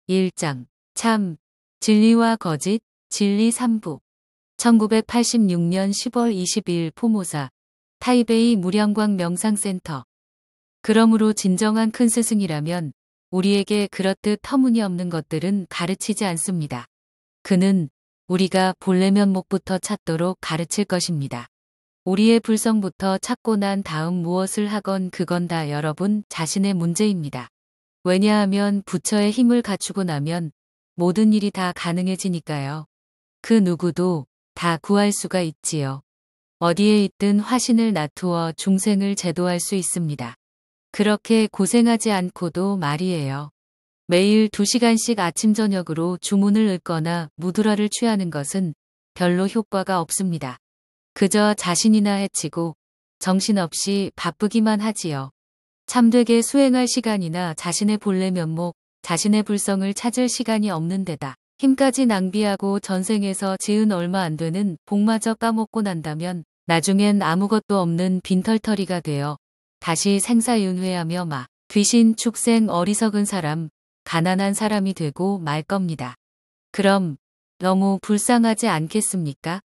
1장 참, 진리와 거짓, 진리 3부 1986년 10월 20일 포모사 타이베이 무량광 명상센터. 그러므로 진정한 큰 스승이라면 우리에게 그렇듯 터무니없는 것들은 가르치지 않습니다. 그는 우리가 본래 면목부터 찾도록 가르칠 것입니다. 우리의 불성부터 찾고 난 다음 무엇을 하건 그건 다 여러분 자신의 문제입니다. 왜냐하면 부처의 힘을 갖추고 나면 모든 일이 다 가능해지니까요. 그 누구도 다 구할 수가 있지요. 어디에 있든 화신을 놔두어 중생을 제도할 수 있습니다. 그렇게 고생하지 않고도 말이에요. 매일 2시간씩 아침 저녁으로 주문을 읽거나 무드라를 취하는 것은 별로 효과가 없습니다. 그저 자신이나 해치고 정신없이 바쁘기만 하지요. 참되게 수행할 시간이나 자신의 본래 면목, 자신의 불성을 찾을 시간이 없는 데다 힘까지 낭비하고 전생에서 지은 얼마 안 되는 복마저 까먹고 난다면 나중엔 아무것도 없는 빈털터리가 되어 다시 생사윤회하며 귀신, 축생, 어리석은 사람, 가난한 사람이 되고 말 겁니다. 그럼 너무 불쌍하지 않겠습니까?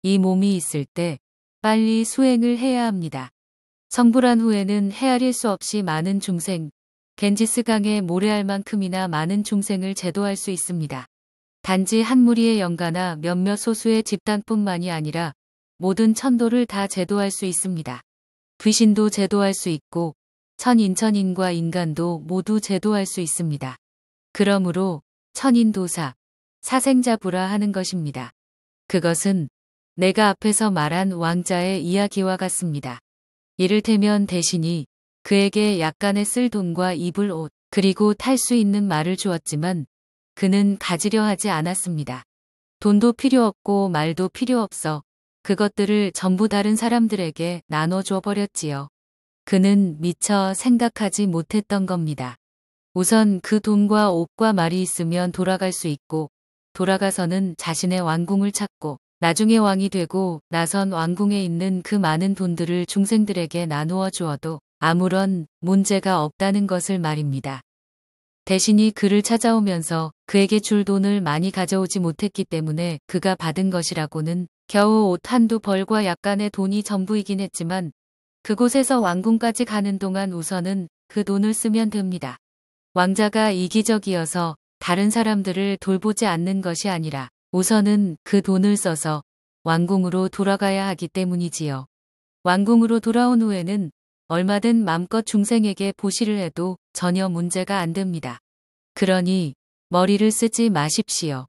이 몸이 있을 때 빨리 수행을 해야 합니다. 성불한 후에는 헤아릴 수 없이 많은 중생, 겐지스강에 모래알 만큼이나 많은 중생을 제도할 수 있습니다. 단지 한 무리의 영가나 몇몇 소수의 집단뿐만이 아니라 모든 천도를 다 제도할 수 있습니다. 귀신도 제도할 수 있고 천인천인과 인간도 모두 제도할 수 있습니다. 그러므로 천인도사, 사생자부라 하는 것입니다. 그것은 내가 앞에서 말한 왕자의 이야기와 같습니다. 이를테면 대신이 그에게 약간의 쓸 돈과 입을 옷, 그리고 탈 수 있는 말을 주었지만 그는 가지려 하지 않았습니다. 돈도 필요 없고 말도 필요 없어 그것들을 전부 다른 사람들에게 나눠줘 버렸지요. 그는 미처 생각하지 못했던 겁니다. 우선 그 돈과 옷과 말이 있으면 돌아갈 수 있고 돌아가서는 자신의 왕궁을 찾고 나중에 왕이 되고 나선 왕궁에 있는 그 많은 돈들을 중생들에게 나누어 주어도 아무런 문제가 없다는 것을 말입니다. 대신이 그를 찾아오면서 그에게 줄 돈을 많이 가져오지 못했기 때문에 그가 받은 것이라고는 겨우 옷 한두 벌과 약간의 돈이 전부이긴 했지만 그곳에서 왕궁까지 가는 동안 우선은 그 돈을 쓰면 됩니다. 왕자가 이기적이어서 다른 사람들을 돌보지 않는 것이 아니라 우선은 그 돈을 써서 왕궁으로 돌아가야 하기 때문이지요. 왕궁으로 돌아온 후에는 얼마든 맘껏 중생에게 보시를 해도 전혀 문제가 안 됩니다. 그러니 머리를 쓰지 마십시오.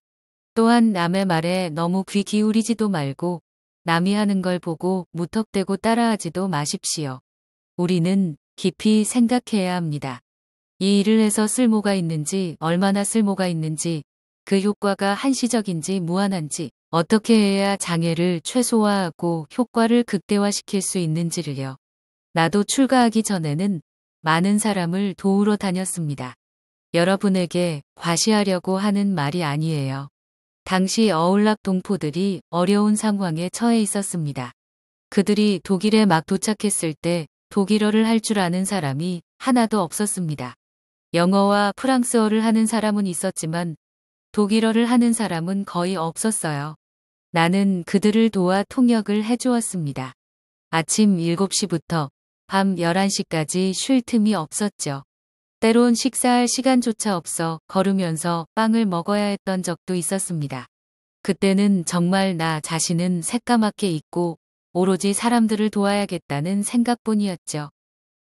또한 남의 말에 너무 귀 기울이지도 말고 남이 하는 걸 보고 무턱대고 따라하지도 마십시오. 우리는 깊이 생각해야 합니다. 이 일을 해서 쓸모가 있는지, 얼마나 쓸모가 있는지, 그 효과가 한시적인지 무한한지, 어떻게 해야 장애를 최소화하고 효과를 극대화시킬 수 있는지를요. 나도 출가하기 전에는 많은 사람을 도우러 다녔습니다. 여러분에게 과시하려고 하는 말이 아니에요. 당시 어울락 동포들이 어려운 상황에 처해 있었습니다. 그들이 독일에 막 도착했을 때 독일어를 할 줄 아는 사람이 하나도 없었습니다. 영어와 프랑스어를 하는 사람은 있었지만 독일어를 하는 사람은 거의 없었어요. 나는 그들을 도와 통역을 해주었습니다. 아침 7시부터 밤 11시까지 쉴 틈이 없었죠. 때론 식사할 시간조차 없어 걸으면서 빵을 먹어야 했던 적도 있었습니다. 그때는 정말 나 자신은 새까맣게 있고 오로지 사람들을 도와야겠다는 생각뿐이었죠.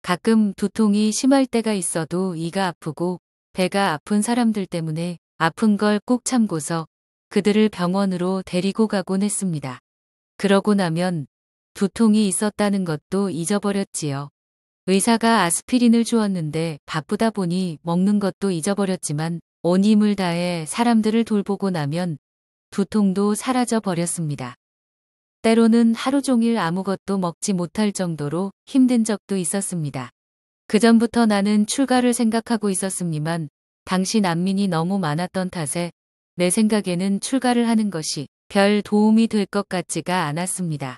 가끔 두통이 심할 때가 있어도 이가 아프고 배가 아픈 사람들 때문에 아픈 걸 꾹 참고서 그들을 병원으로 데리고 가곤 했습니다. 그러고 나면 두통이 있었다는 것도 잊어버렸지요. 의사가 아스피린을 주었는데 바쁘다 보니 먹는 것도 잊어버렸지만 온 힘을 다해 사람들을 돌보고 나면 두통도 사라져 버렸습니다. 때로는 하루 종일 아무것도 먹지 못할 정도로 힘든 적도 있었습니다. 그전부터 나는 출가를 생각하고 있었습니만 당시 난민이 너무 많았던 탓에 내 생각에는 출가를 하는 것이 별 도움이 될 것 같지가 않았습니다.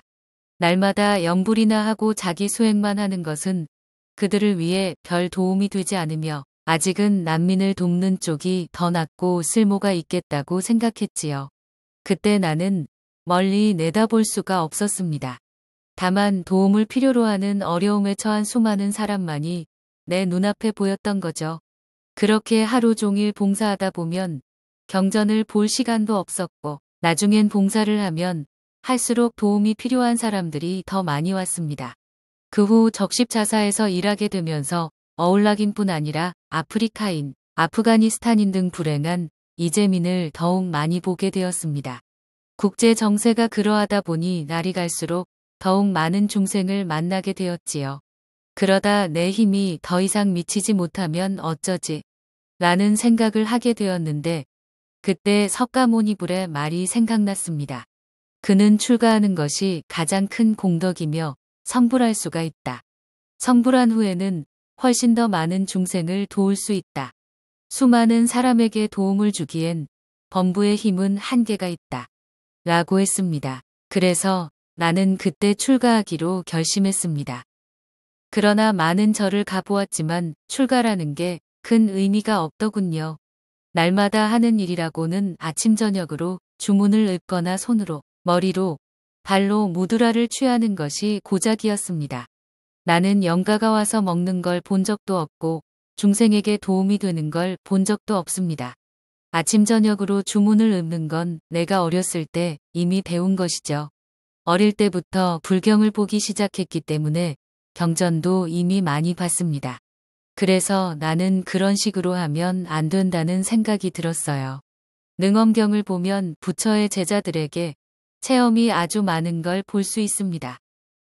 날마다 염불이나 하고 자기 수행만 하는 것은 그들을 위해 별 도움이 되지 않으며 아직은 난민을 돕는 쪽이 더 낫고 쓸모가 있겠다고 생각했지요. 그때 나는 멀리 내다볼 수가 없었습니다. 다만 도움을 필요로 하는 어려움에 처한 수많은 사람만이 내 눈앞에 보였던 거죠. 그렇게 하루 종일 봉사하다 보면 경전을 볼 시간도 없었고 나중엔 봉사를 하면 할수록 도움이 필요한 사람들이 더 많이 왔습니다. 그 후 적십자사에서 일하게 되면서 어울락인뿐 아니라 아프리카인, 아프가니스탄인 등 불행한 이재민을 더욱 많이 보게 되었습니다. 국제 정세가 그러하다 보니 날이 갈수록 더욱 많은 중생을 만나게 되었지요. 그러다 내 힘이 더 이상 미치지 못하면 어쩌지? 라는 생각을 하게 되었는데 그때 석가모니불의 말이 생각났습니다. 그는 출가하는 것이 가장 큰 공덕이며 성불할 수가 있다. 성불한 후에는 훨씬 더 많은 중생을 도울 수 있다. 수많은 사람에게 도움을 주기엔 범부의 힘은 한계가 있다. 라고 했습니다. 그래서 나는 그때 출가하기로 결심했습니다. 그러나 많은 절을 가보았지만 출가라는 게 큰 의미가 없더군요. 날마다 하는 일이라고는 아침 저녁으로 주문을 읊거나 손으로, 머리로, 발로 무드라를 취하는 것이 고작이었습니다. 나는 영가가 와서 먹는 걸 본 적도 없고 중생에게 도움이 되는 걸 본 적도 없습니다. 아침 저녁으로 주문을 읊는 건 내가 어렸을 때 이미 배운 것이죠. 어릴 때부터 불경을 보기 시작했기 때문에 경전도 이미 많이 봤습니다. 그래서 나는 그런 식으로 하면 안 된다는 생각이 들었어요. 능엄경을 보면 부처의 제자들에게 체험이 아주 많은 걸 볼 수 있습니다.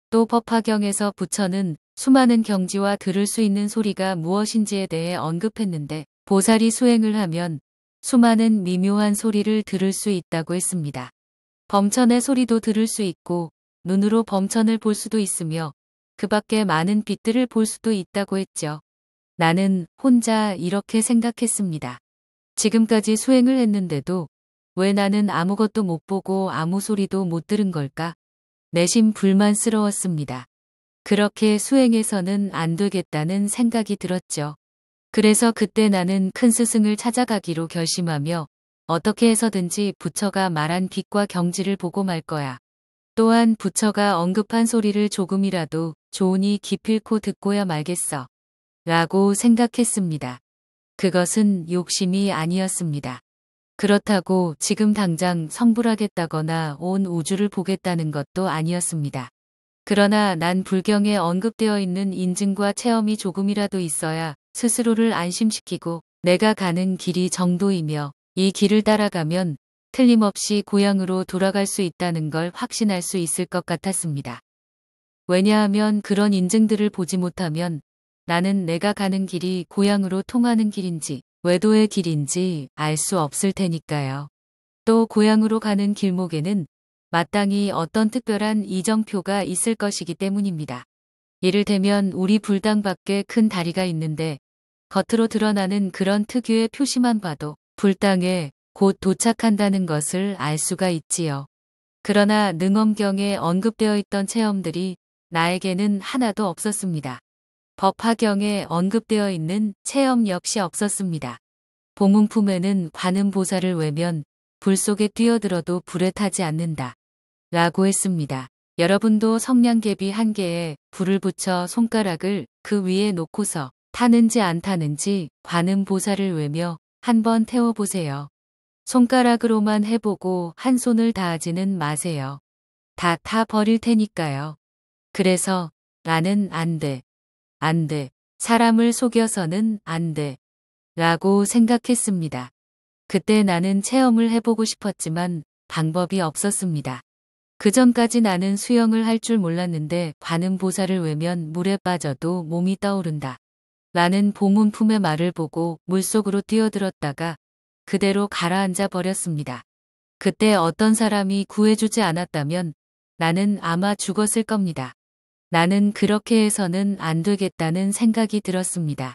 또 법화경에서 부처는 수많은 경지와 들을 수 있는 소리가 무엇인지에 대해 언급했는데 보살이 수행을 하면 수많은 미묘한 소리를 들을 수 있다고 했습니다. 범천의 소리도 들을 수 있고 눈으로 범천을 볼 수도 있으며 그 밖에 많은 빛들을 볼 수도 있다고 했죠. 나는 혼자 이렇게 생각했습니다. 지금까지 수행을 했는데도 왜 나는 아무것도 못 보고 아무 소리도 못 들은 걸까? 내심 불만스러웠습니다. 그렇게 수행해서는 안 되겠다는 생각이 들었죠. 그래서 그때 나는 큰 스승을 찾아가기로 결심하며 어떻게 해서든지 부처가 말한 빛과 경지를 보고 말 거야. 또한 부처가 언급한 소리를 조금이라도 좋으니 기필코 듣고야 말겠어. 라고 생각했습니다. 그것은 욕심이 아니었습니다. 그렇다고 지금 당장 성불하겠다거나 온 우주를 보겠다는 것도 아니었습니다. 그러나 난 불경에 언급되어 있는 인증과 체험이 조금이라도 있어야 스스로를 안심시키고 내가 가는 길이 정도이며 이 길을 따라가면 틀림없이 고향으로 돌아갈 수 있다는 걸 확신할 수 있을 것 같았습니다. 왜냐하면 그런 인증들을 보지 못하면 나는 내가 가는 길이 고향으로 통하는 길인지 외도의 길인지 알 수 없을 테니까요. 또 고향으로 가는 길목에는 마땅히 어떤 특별한 이정표가 있을 것이기 때문입니다. 이를테면 우리 불당 밖에 큰 다리가 있는데 겉으로 드러나는 그런 특유의 표시만 봐도 불당에 곧 도착한다는 것을 알 수가 있지요. 그러나 능엄경에 언급되어 있던 체험들이 나에게는 하나도 없었습니다. 법화경에 언급되어 있는 체험 역시 없었습니다. 봉은품에는 관음보살을 외면 불 속에 뛰어들어도 불에 타지 않는다. 라고 했습니다. 여러분도 성냥개비 한 개에 불을 붙여 손가락을 그 위에 놓고서 타는지 안 타는지 관음보살을 외며 한번 태워보세요. 손가락으로만 해보고 한 손을 다하지는 마세요. 다 타버릴 테니까요. 그래서 나는 안 돼. 안 돼. 사람을 속여서는 안 돼. 라고 생각했습니다. 그때 나는 체험을 해보고 싶었지만 방법이 없었습니다. 그 전까지 나는 수영을 할 줄 몰랐는데 관음보살을 외면 물에 빠져도 몸이 떠오른다. 라는 봉은품의 말을 보고 물속으로 뛰어들었다가 그대로 가라앉아 버렸습니다. 그때 어떤 사람이 구해주지 않았다면 나는 아마 죽었을 겁니다. 나는 그렇게 해서는 안 되겠다는 생각이 들었습니다.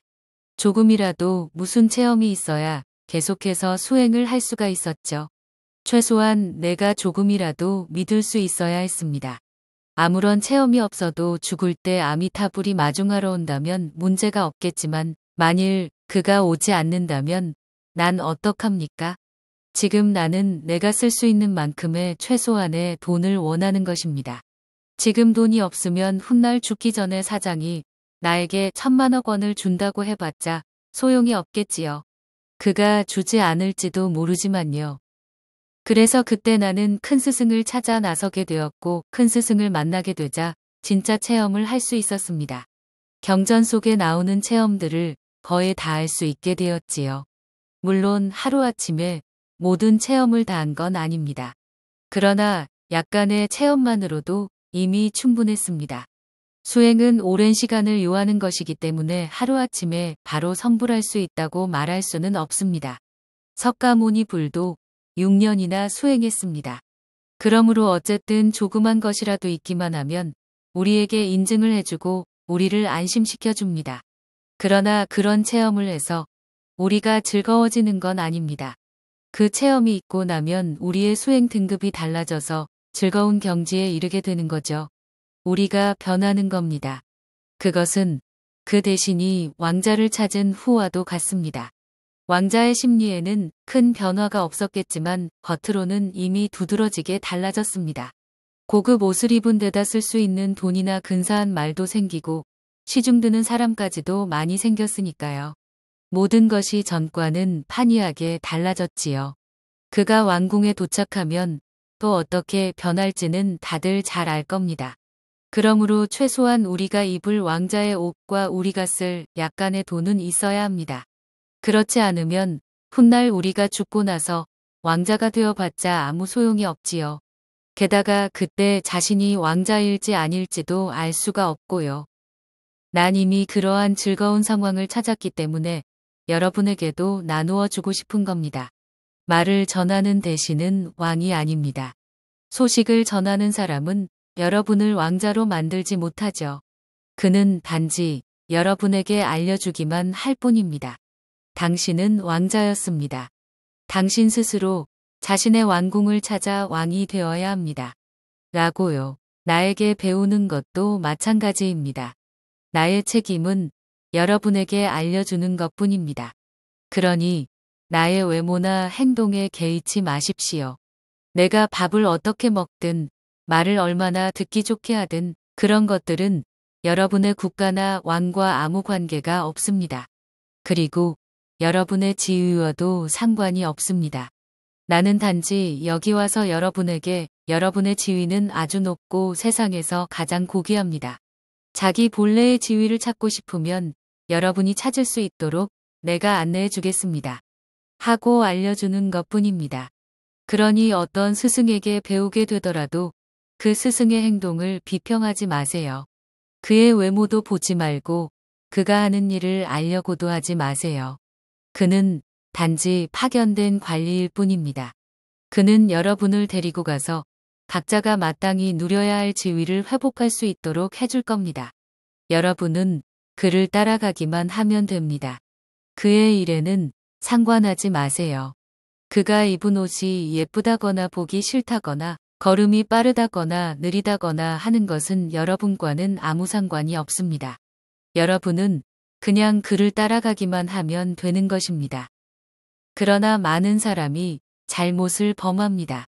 조금이라도 무슨 체험이 있어야 계속해서 수행을 할 수가 있었죠. 최소한 내가 조금이라도 믿을 수 있어야 했습니다. 아무런 체험이 없어도 죽을 때 아미타불이 마중하러 온다면 문제가 없겠지만 만일 그가 오지 않는다면 난 어떡합니까? 지금 나는 내가 쓸 수 있는 만큼의 최소한의 돈을 원하는 것입니다. 지금 돈이 없으면 훗날 죽기 전에 사장이 나에게 1,000만억 원을 준다고 해봤자 소용이 없겠지요. 그가 주지 않을지도 모르지만요. 그래서 그때 나는 큰 스승을 찾아 나서게 되었고 큰 스승을 만나게 되자 진짜 체험을 할 수 있었습니다. 경전 속에 나오는 체험들을 거의 다 할 수 있게 되었지요. 물론 하루아침에 모든 체험을 다 한 건 아닙니다. 그러나 약간의 체험만으로도 이미 충분했습니다. 수행은 오랜 시간을 요하는 것이기 때문에 하루아침에 바로 성불할 수 있다고 말할 수는 없습니다. 석가모니 불도 6년이나 수행했습니다. 그러므로 어쨌든 조그만 것이라도 있기만 하면 우리에게 인증을 해주고 우리를 안심시켜 줍니다. 그러나 그런 체험을 해서 우리가 즐거워지는 건 아닙니다. 그 체험이 있고 나면 우리의 수행 등급이 달라져서 즐거운 경지에 이르게 되는 거죠. 우리가 변하는 겁니다. 그것은 그 대신이 왕자를 찾은 후와도 같습니다. 왕자의 심리에는 큰 변화가 없었겠지만 겉으로는 이미 두드러지게 달라졌습니다. 고급 옷을 입은 데다 쓸 수 있는 돈이나 근사한 말도 생기고 시중 드는 사람까지도 많이 생겼으니까요. 모든 것이 전과는 판이하게 달라졌지요. 그가 왕궁에 도착하면 또 어떻게 변할지는 다들 잘 알 겁니다. 그러므로 최소한 우리가 입을 왕자의 옷과 우리가 쓸 약간의 돈은 있어야 합니다. 그렇지 않으면 훗날 우리가 죽고 나서 왕자가 되어봤자 아무 소용이 없지요. 게다가 그때 자신이 왕자일지 아닐지도 알 수가 없고요. 난 이미 그러한 즐거운 상황을 찾았기 때문에 여러분에게도 나누어 주고 싶은 겁니다. 말을 전하는 대신은 왕이 아닙니다. 소식을 전하는 사람은 여러분을 왕자로 만들지 못하죠. 그는 단지 여러분에게 알려주기만 할 뿐입니다. 당신은 왕자였습니다. 당신 스스로 자신의 왕궁을 찾아 왕이 되어야 합니다. 라고요. 나에게 배우는 것도 마찬가지입니다. 나의 책임은 여러분에게 알려주는 것뿐입니다. 그러니 나의 외모나 행동에 개의치 마십시오. 내가 밥을 어떻게 먹든 말을 얼마나 듣기 좋게 하든 그런 것들은 여러분의 국가나 왕과 아무 관계가 없습니다. 그리고 여러분의 지위와도 상관이 없습니다. 나는 단지 여기 와서 여러분에게 여러분의 지위는 아주 높고 세상에서 가장 고귀합니다. 자기 본래의 지위를 찾고 싶으면 여러분이 찾을 수 있도록 내가 안내해 주겠습니다. 하고 알려주는 것뿐입니다. 그러니 어떤 스승에게 배우게 되더라도 그 스승의 행동을 비평하지 마세요. 그의 외모도 보지 말고 그가 하는 일을 알려고도 하지 마세요. 그는 단지 파견된 관리일 뿐입니다. 그는 여러분을 데리고 가서 각자가 마땅히 누려야 할 지위를 회복할 수 있도록 해줄 겁니다. 여러분은 그를 따라가기만 하면 됩니다. 그의 일에는 상관하지 마세요. 그가 입은 옷이 예쁘다거나 보기 싫다거나 걸음이 빠르다거나 느리다거나 하는 것은 여러분과는 아무 상관이 없습니다. 여러분은 그냥 그를 따라가기만 하면 되는 것입니다. 그러나 많은 사람이 잘못을 범합니다.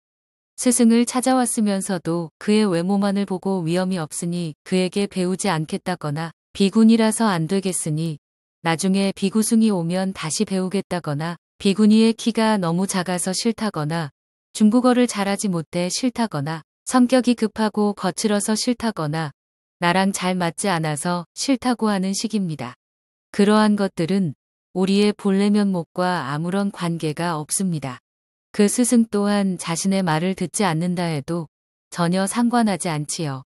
스승을 찾아왔으면서도 그의 외모만을 보고 위험이 없으니 그에게 배우지 않겠다거나 비구니라서 안 되겠으니 나중에 비구승이 오면 다시 배우겠다거나 비구니의 키가 너무 작아서 싫다거나 중국어를 잘하지 못해 싫다거나 성격이 급하고 거칠어서 싫다거나 나랑 잘 맞지 않아서 싫다고 하는 식입니다. 그러한 것들은 우리의 본래 면목과 아무런 관계가 없습니다. 그 스승 또한 자신의 말을 듣지 않는다 해도 전혀 상관하지 않지요.